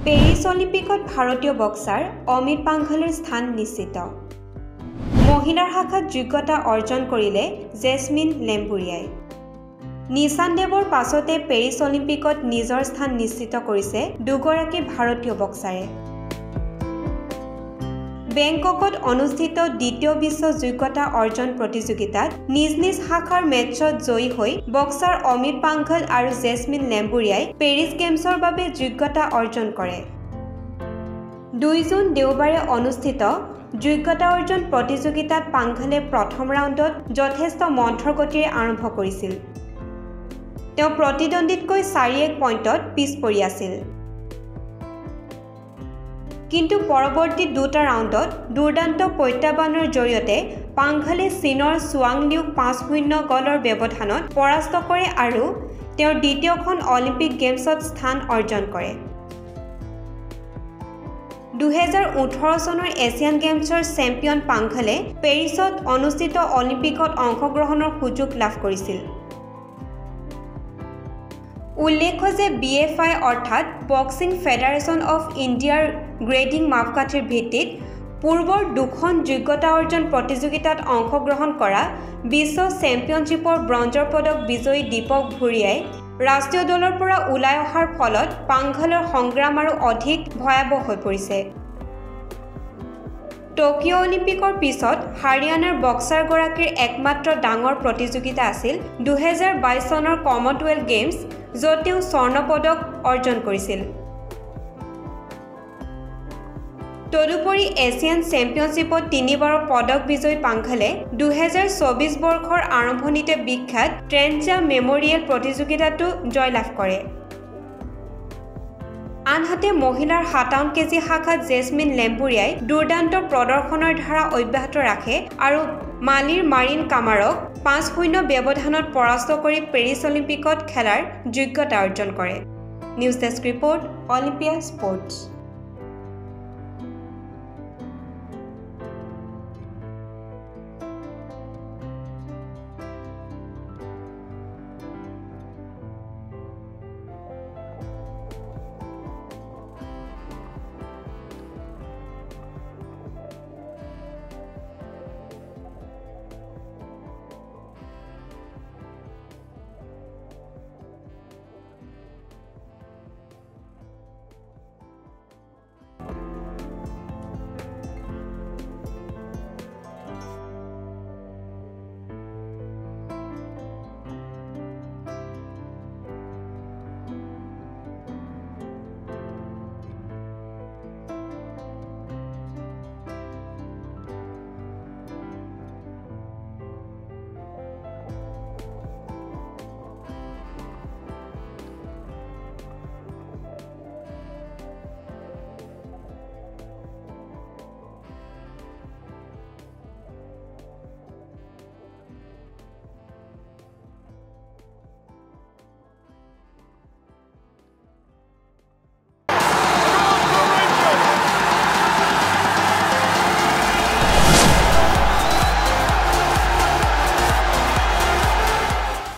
Paris অলিম্পিকত ভাৰতীয় boxer Amit পাংঘালৰ স্থান নিশ্চিত। মহিলাৰ শাখাত যোগ্যতা অৰ্জন কৰিলে জেছমিন লেম্বুৰিয়াই। নিশানদেৱৰ পাছতে পেৰিছ অলিম্পিকত নিজৰ স্থান নিশ্চিত কৰিছে দুগৰাকী ভাৰতীয় বক্সাৰে। বেংককত অনুষ্ঠিত দ্বিতীয় বিশ্ব যোগ্যতা অৰ্জন প্ৰতিযোগিতাত নিজ নিজ শাখাৰ মেচত জয়ী হৈ বক্সাৰ অমিত পাংঘল আৰু জেছমিন লেম্বুৰিয়াই পেৰিছ গেমছৰ বাবে যোগ্যতা অৰ্জন কৰে। 2 জুন দেওবাৰে অনুষ্ঠিত যোগ্যতা অৰ্জন প্ৰতিযোগিতাত পাংঘলে প্ৰথম ৰাউণ্ডত যথেষ্ট মন্থৰ গতিৰে আৰম্ভ কৰিছিল। তেওঁ প্ৰতিদ্বন্দ্বীতকৈ 4-1 পইণ্টত পিছ পৰি আছিল। কিন্তু পৰৱৰ্তী দুটা ৰাউণ্ডত দুৰ্দান্ত প্ৰত্যাহ্বানৰ জৰিয়তে পাংঘলে চীনৰ চুৱাং লিউক 5-0 গলৰ ব্যৱধানত পৰাস্ত কৰে আৰু তেওঁৰ দ্বিতীয়খন অলিম্পিক গেমছত স্থান অৰ্জন কৰে। 2018 চনৰ এছিয়ান গেমছৰ চেম্পিয়ন পাংঘলে পেৰিছত অনুষ্ঠিত অলিম্পিকত অংশগ্ৰহণৰ সুযোগ লাভ কৰিছিল। উল্লেখ্য যে BFI অৰ্থাৎ বক্সিং ফেডাৰেশ্যন অৱ ইণ্ডিয়াৰ গ্ৰেডিং মাপকাঠিৰ ভিত্তিত পূৰ্বৰ দুখন যোগ্যতা অৰ্জন প্ৰতিযোগিতাত অংশগ্ৰহণ কৰা বিশ্ব চেম্পিয়নশ্বিপৰ ব্ৰঞ্জৰ পদক বিজয়ী দীপক ভুৰিয়াই ৰাষ্ট্ৰীয় দলৰ পৰা ওলাই অহাৰ ফলত পাংঘলৰ সংগ্ৰাম আৰু অধিক ভয়াৱহ হৈ পৰিছে। টকিঅ' অলিম্পিকৰ পিছত হাৰিয়ানাৰ বক্সাৰগৰাকীৰ একমাত্ৰ ডাঙৰ প্ৰতিযোগিতা আছিল 2022 চনৰ কমনৱেলথ গেমছ, য'ত তেওঁ স্বৰ্ণ পদক অৰ্জন কৰিছিল। তদুপৰি এছিয়ান চেম্পিয়নশ্বিপত 3বাৰৰ পদক বিজয়ী পাংঘলে 2024 বৰ্ষৰ আৰম্ভণিতে বিখ্যাত ট্ৰেণ্টজা মেমৰিয়েল প্ৰতিযোগিতাতো জয়লাভ কৰে। আনহাতে মহিলাৰ 57 কেজি শাখাত জেছমিন লেম্বুৰিয়াই দুৰ্দান্ত প্ৰদৰ্শনৰ ধাৰা অব্যাহত ৰাখে আৰু মালিৰ মাৰিন কামাৰক 5-0 ব্যৱধানত পৰাস্ত কৰি পেৰিছ অলিম্পিকত খেলাৰ যোগ্যতা অৰ্জন কৰে। News desk report, Olympia sports.